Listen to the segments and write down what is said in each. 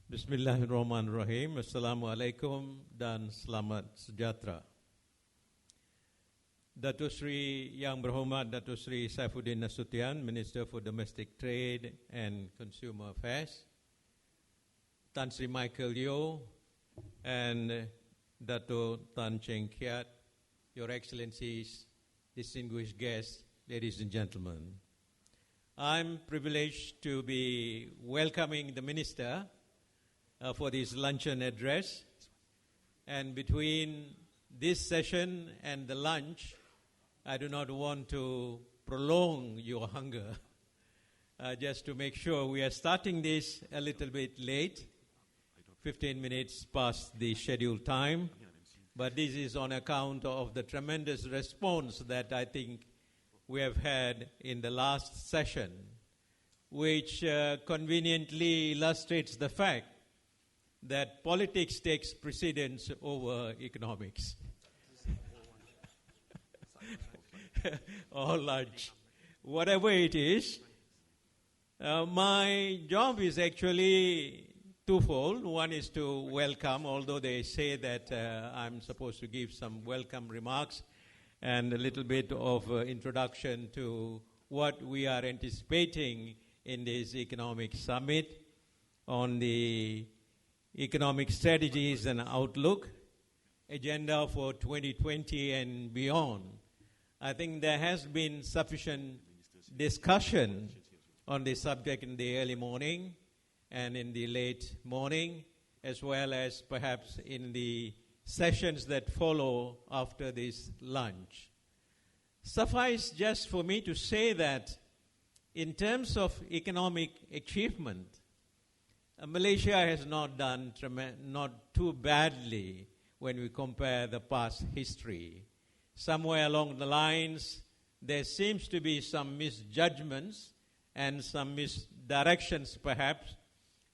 Bismillahirrahmanirrahim. Assalamualaikum dan selamat sejahtera. Datuk Seri Yang Berhormat Datuk Seri Saifuddin Nasution, Minister for Domestic Trade and Consumer Affairs, Tan Sri Michael Yeo, and Dato' Tan Cheng Kiat, Your Excellencies, distinguished guests, ladies and gentlemen. I'm privileged to be welcoming the Minister for this luncheon address. And between this session and the lunch, I do not want to prolong your hunger. Just to make sure, we are starting this a little bit late, 15 minutes past the scheduled time. But this is on account of the tremendous response that I think we have had in the last session, which conveniently illustrates the fact that politics takes precedence over economics. Or lunch. Whatever it is, my job is actually twofold. One is to welcome, although they say that I'm supposed to give some welcome remarks and a little bit of introduction to what we are anticipating in this economic summit on the economic strategies and outlook, agenda for 2020 and beyond. I think there has been sufficient discussion on this subject in the early morning and in the late morning, as well as perhaps in the sessions that follow after this lunch. Suffice just for me to say that in terms of economic achievement, Malaysia has not done not too badly when we compare the past history. Somewhere along the lines, there seems to be some misjudgments and some misdirections perhaps,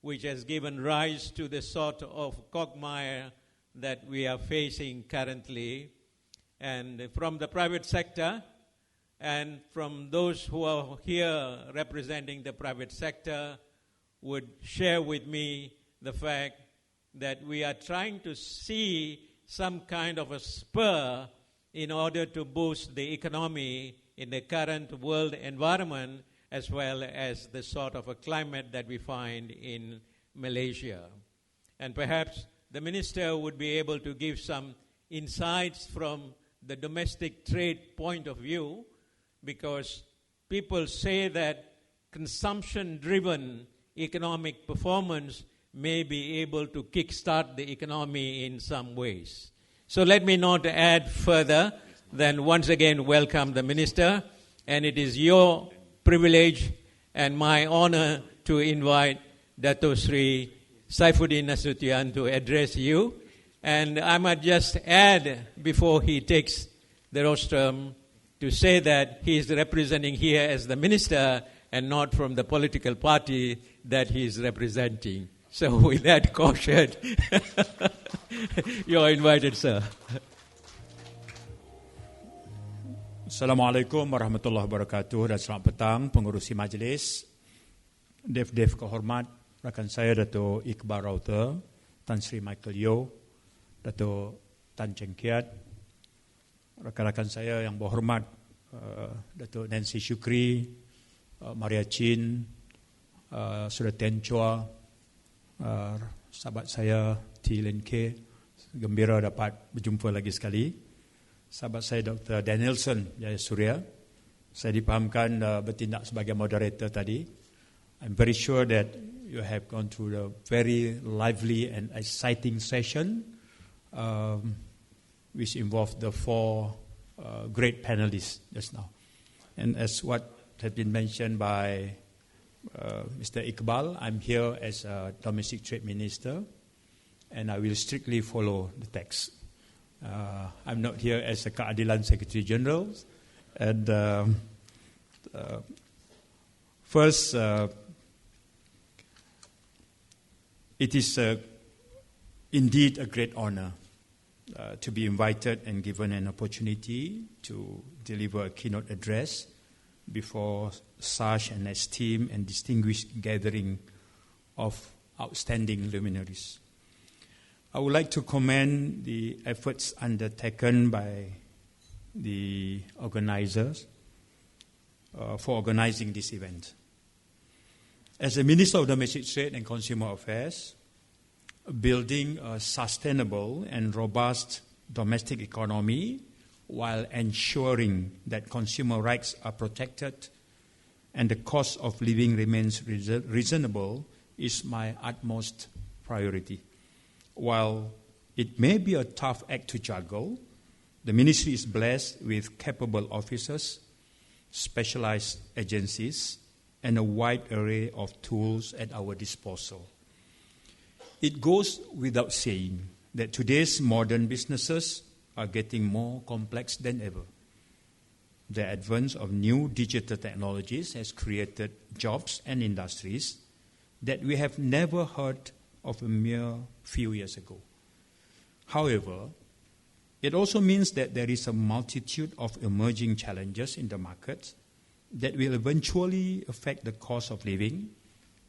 which has given rise to the sort of quagmire that we are facing currently. And from the private sector and from those who are here representing the private sector, would share with me the fact that we are trying to see some kind of a spur in order to boost the economy in the current world environment, as well as the sort of a climate that we find in Malaysia. And perhaps the Minister would be able to give some insights from the domestic trade point of view, because people say that consumption-driven economic performance may be able to kickstart the economy in some ways. So let me not add further than once again welcome the Minister, and it is your privilege and my honor to invite Datuk Seri Saifuddin Nasution to address you. And I might just add, before he takes the rostrum, to say that he is representing here as the Minister and not from the political party that he is representing. So with that caution, you are invited, sir. Assalamualaikum warahmatullahi wabarakatuh dan selamat petang pengurusi majlis, Dev kehormat, rakan saya Datuk Iqbal Router, Tan Sri Michael Yeo, Datuk Tan Cheng Kiat, rakan-rakan saya yang berhormat, Datuk Nancy Shukri, Maria Chin, Saudara Tian Chua, sahabat saya T. Len K. Gembira dapat berjumpa lagi sekali. Sahabat saya Dr. Danielson Jaya Surya. Saya dipahamkan bertindak sebagai moderator tadi. I'm very sure that you have gone through a very lively and exciting session, which involved the four great panelists just now. And as what has been mentioned by Mr. Iqbal, I'm here as a domestic trade minister, and I will strictly follow the text. I'm not here as a Keadilan Secretary General. And first, it is indeed a great honor to be invited and given an opportunity to deliver a keynote address before such an esteemed and distinguished gathering of outstanding luminaries. I would like to commend the efforts undertaken by the organizers for organizing this event. As the Minister of Domestic Trade and Consumer Affairs, building a sustainable and robust domestic economy while ensuring that consumer rights are protected and the cost of living remains reasonable is my utmost priority. While it may be a tough act to juggle, the Ministry is blessed with capable officers, specialized agencies, and a wide array of tools at our disposal. It goes without saying that today's modern businesses are getting more complex than ever. The advance of new digital technologies has created jobs and industries that we have never heard of a mere few years ago. However, it also means that there is a multitude of emerging challenges in the market that will eventually affect the cost of living,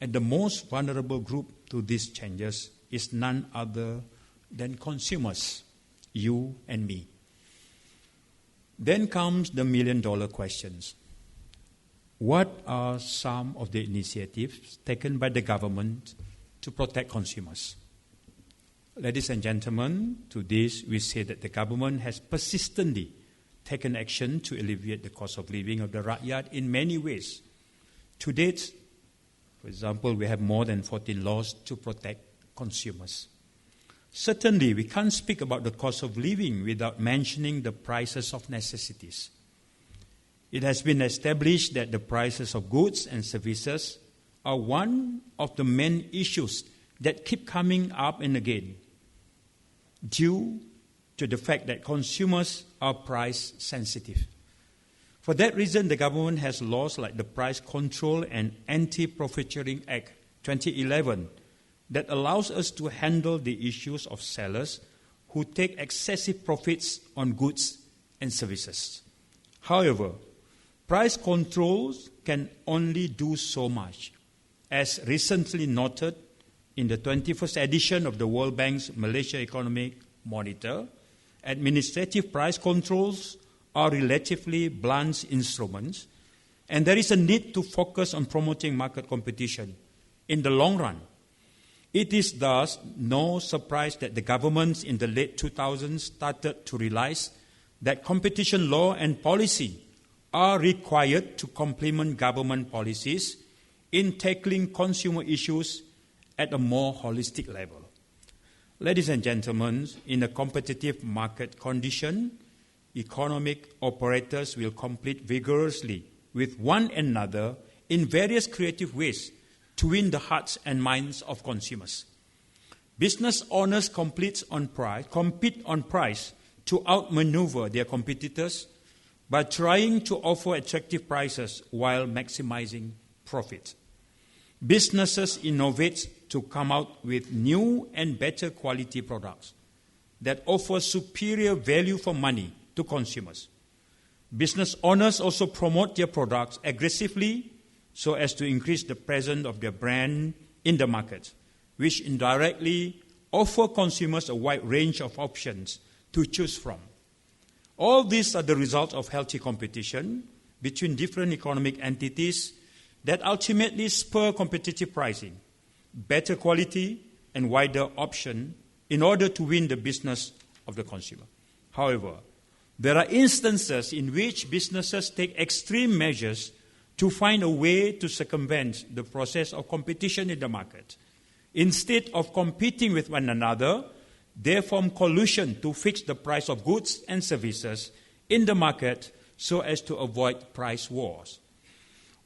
and the most vulnerable group to these changes is none other than consumers, you and me. Then comes the million-dollar questions. What are some of the initiatives taken by the government to protect consumers? Ladies and gentlemen, to this we say that the government has persistently taken action to alleviate the cost of living of the rakyat in many ways. To date, for example, we have more than 14 laws to protect consumers. Certainly, we can't speak about the cost of living without mentioning the prices of necessities. It has been established that the prices of goods and services are one of the main issues that keep coming up and again, due to the fact that consumers are price sensitive. For that reason, the government has laws like the Price Control and Anti-Profiteering Act 2011 that allows us to handle the issues of sellers who take excessive profits on goods and services. However, price controls can only do so much. As recently noted in the 21st edition of the World Bank's Malaysia Economic Monitor, administrative price controls are relatively blunt instruments, and there is a need to focus on promoting market competition in the long run. It is thus no surprise that the governments in the late 2000s started to realize that competition law and policy are required to complement government policies in tackling consumer issues at a more holistic level. Ladies and gentlemen, in a competitive market condition, economic operators will compete vigorously with one another in various creative ways to win the hearts and minds of consumers. Business owners compete on price to outmaneuver their competitors by trying to offer attractive prices while maximizing profit. Businesses innovate to come out with new and better quality products that offer superior value for money to consumers. Business owners also promote their products aggressively so as to increase the presence of their brand in the market, which indirectly offer consumers a wide range of options to choose from. All these are the result of healthy competition between different economic entities that ultimately spur competitive pricing, better quality, and wider option in order to win the business of the consumer. However, there are instances in which businesses take extreme measures to find a way to circumvent the process of competition in the market. Instead of competing with one another, they form coalition to fix the price of goods and services in the market so as to avoid price wars.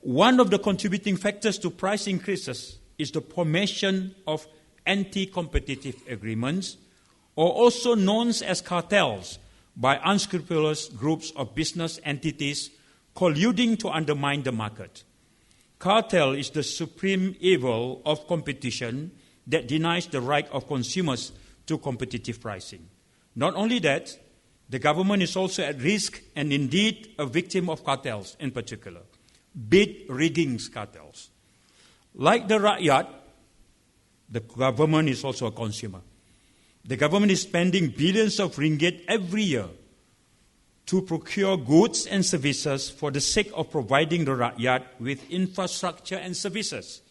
One of the contributing factors to price increases is the formation of anti-competitive agreements, or also known as cartels, by unscrupulous groups of business entities colluding to undermine the market. Cartel is the supreme evil of competition that denies the right of consumers to competitive pricing. Not only that, the government is also at risk and indeed a victim of cartels in particular, bid rigging cartels. Like the rakyat, The government is also a consumer. The government is spending billions of ringgit every year to procure goods and services for the sake of providing the rakyat with infrastructure and services.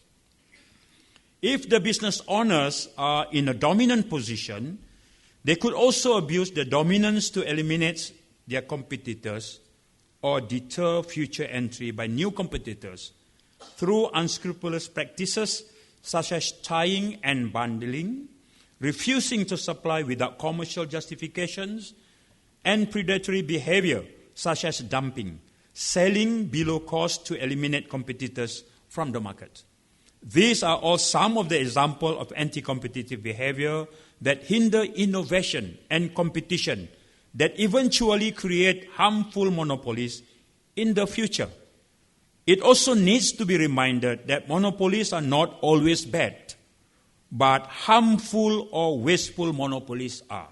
If the business owners are in a dominant position, they could also abuse their dominance to eliminate their competitors or deter future entry by new competitors through unscrupulous practices such as tying and bundling, refusing to supply without commercial justifications, and predatory behaviour such as dumping, selling below cost to eliminate competitors from the market. These are all some of the examples of anti-competitive behaviour that hinder innovation and competition that eventually create harmful monopolies in the future. It also needs to be reminded that monopolies are not always bad, but harmful or wasteful monopolies are.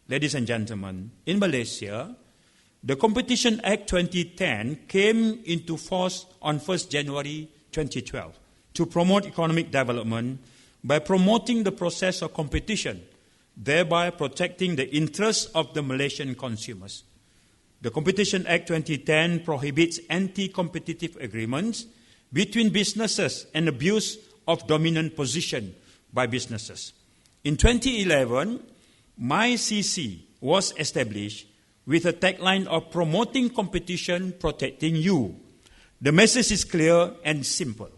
Ladies and gentlemen, in Malaysia, the Competition Act 2010 came into force on 1st January 2012 to promote economic development by promoting the process of competition, thereby protecting the interests of the Malaysian consumers. The Competition Act 2010 prohibits anti-competitive agreements between businesses and abuse of dominant position by businesses. In 2011, MyCC was established with a tagline of promoting competition, protecting you. The message is clear and simple.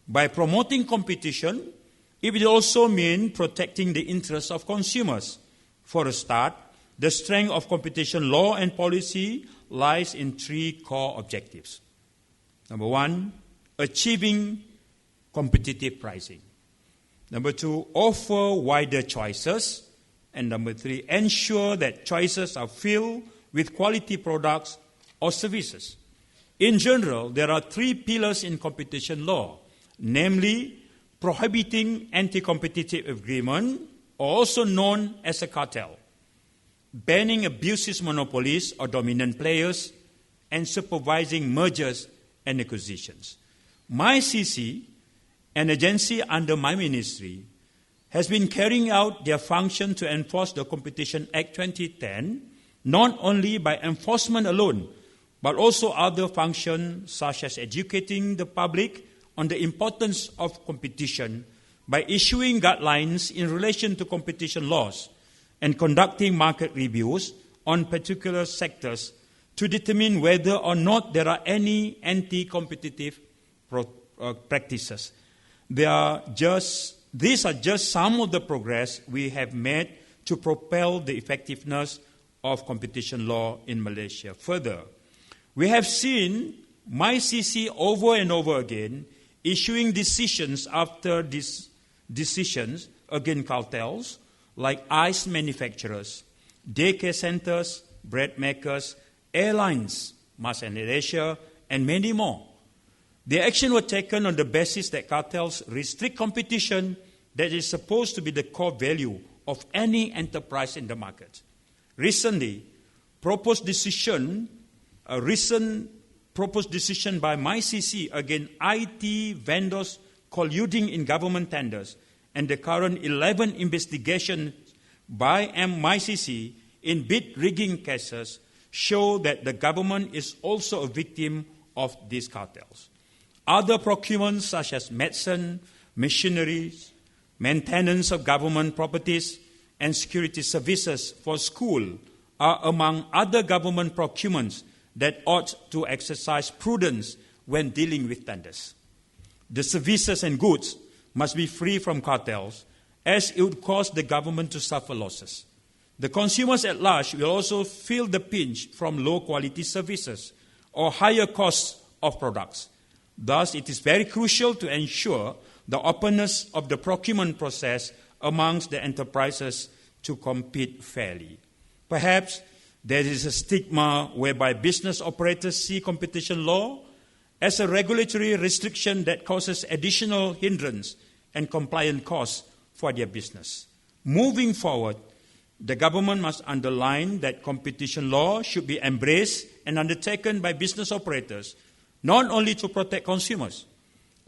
By promoting competition, it will also mean protecting the interests of consumers. For a start, the strength of competition law and policy lies in three core objectives. Number one, achieving competitive pricing. Number two, offer wider choices. And number three, ensure that choices are filled with quality products or services. In general, there are three pillars in competition law, namely prohibiting anti-competitive agreement, also known as a cartel, banning abusive monopolies or dominant players, and supervising mergers and acquisitions. MyCC, an agency under my ministry, has been carrying out their function to enforce the Competition Act 2010, not only by enforcement alone, but also other functions such as educating the public on the importance of competition by issuing guidelines in relation to competition laws and conducting market reviews on particular sectors to determine whether or not there are any anti-competitive practices. These are just some of the progress we have made to propel the effectiveness of competition law in Malaysia. Further, we have seen MyCC over and over again issuing decisions after decisions against cartels like ice manufacturers, daycare centers, bread makers, airlines, Malaysia, and many more. The action was taken on the basis that cartels restrict competition that is supposed to be the core value of any enterprise in the market. Recently, proposed decision by MyCC against IT vendors colluding in government tenders and the current 11 investigations by MyCC in bid rigging cases show that the government is also a victim of these cartels. Other procurements such as medicine, machineries, maintenance of government properties, and security services for school are among other government procurements that ought to exercise prudence when dealing with tenders. The services and goods must be free from cartels, as it would cause the government to suffer losses. The consumers at large will also feel the pinch from low-quality services or higher costs of products. Thus, it is very crucial to ensure the openness of the procurement process amongst the enterprises to compete fairly. Perhaps there is a stigma whereby business operators see competition law as a regulatory restriction that causes additional hindrance and compliance costs for their business. Moving forward, the government must underline that competition law should be embraced and undertaken by business operators, not only to protect consumers,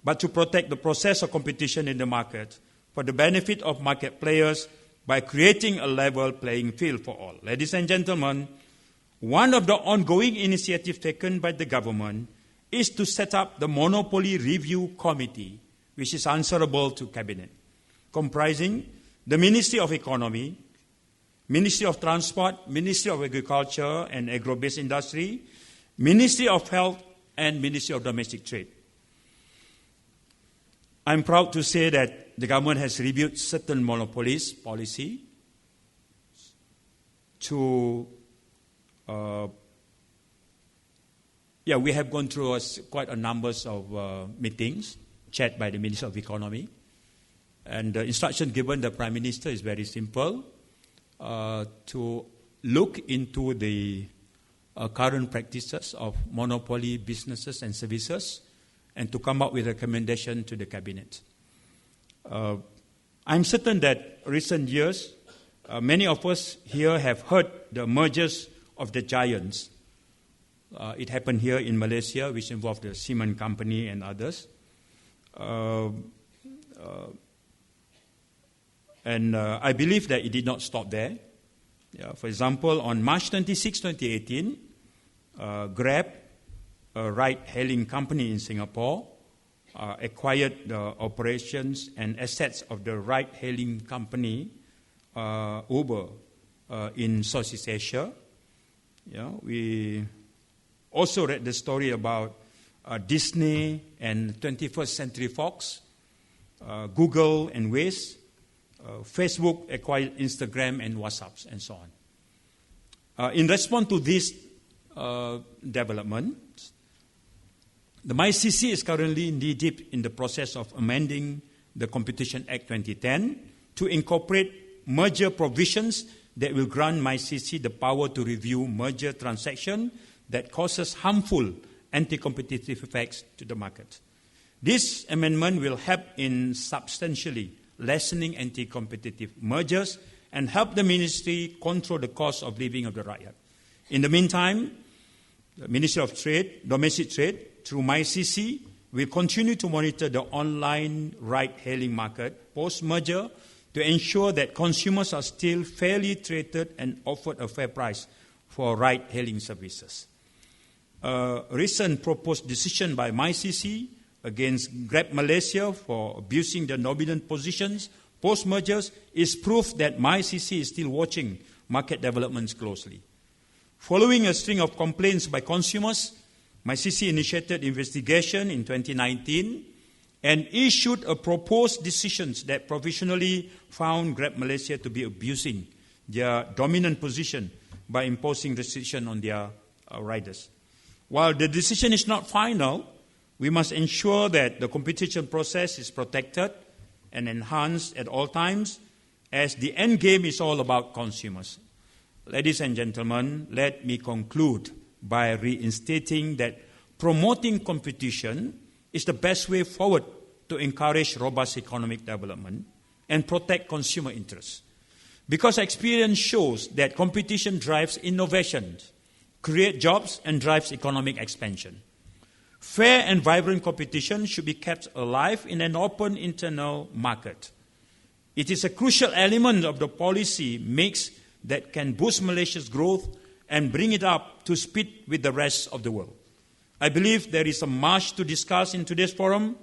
but to protect the process of competition in the market for the benefit of market players by creating a level playing field for all. Ladies and gentlemen, one of the ongoing initiatives taken by the government is to set up the Monopoly Review Committee, which is answerable to Cabinet, comprising the Ministry of Economy, Ministry of Transport, Ministry of Agriculture and Agro-based Industry, Ministry of Health, and Ministry of Domestic Trade. I'm proud to say that the government has reviewed certain monopolies policy to we have gone through quite a number of meetings chaired by the Minister of Economy. And the instruction given the Prime Minister is very simple, to look into the current practices of monopoly businesses and services and to come up with a recommendation to the Cabinet. I'm certain that recent years, many of us here have heard the mergers of the giants. It happened here in Malaysia, which involved the cement company and others. And I believe that it did not stop there. For example, on March 26, 2018, Grab, a ride-hailing company in Singapore, acquired the operations and assets of the ride-hailing company Uber in Southeast Asia. We also read the story about Disney and 21st Century Fox, Google and Waze, Facebook acquired Instagram and WhatsApp, and so on. In response to this development, the MyCC is currently knee-deep in the process of amending the Competition Act 2010 to incorporate merger provisions that will grant MyCC the power to review merger transactions that causes harmful anti-competitive effects to the market. This amendment will help in substantially lessening anti-competitive mergers and help the ministry control the cost of living of the rakyat. In the meantime, the Ministry of Trade, Domestic Trade, through MyCC, will continue to monitor the online ride-hailing market post-merger to ensure that consumers are still fairly treated and offered a fair price for ride-hailing services. A recent proposed decision by MyCC against Grab Malaysia for abusing the dominant positions post-mergers is proof that MyCC is still watching market developments closely. Following a string of complaints by consumers, MyCC initiated investigation in 2019 and issued a proposed decision that provisionally found Grab Malaysia to be abusing their dominant position by imposing restriction on their riders. While the decision is not final, we must ensure that the competition process is protected and enhanced at all times, as the end game is all about consumers. Ladies and gentlemen, let me conclude by reinstating that promoting competition is the best way forward to encourage robust economic development and protect consumer interests. Because experience shows that competition drives innovation, creates jobs, and drives economic expansion. Fair and vibrant competition should be kept alive in an open internal market. It is a crucial element of the policy mix that can boost Malaysia's growth and bring it up to speed with the rest of the world. I believe there is a much to discuss in today's forum,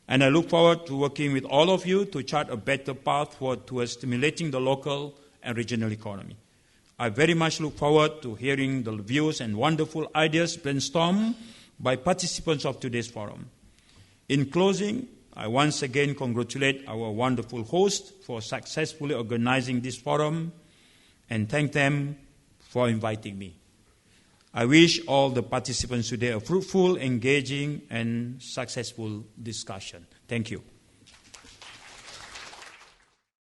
and I look forward to working with all of you to chart a better path towards stimulating the local and regional economy. I very much look forward to hearing the views and wonderful ideas brainstormed by participants of today's forum. In closing, I once again congratulate our wonderful host for successfully organizing this forum and thank them for inviting me. I wish all the participants today a fruitful, engaging, and successful discussion. Thank you.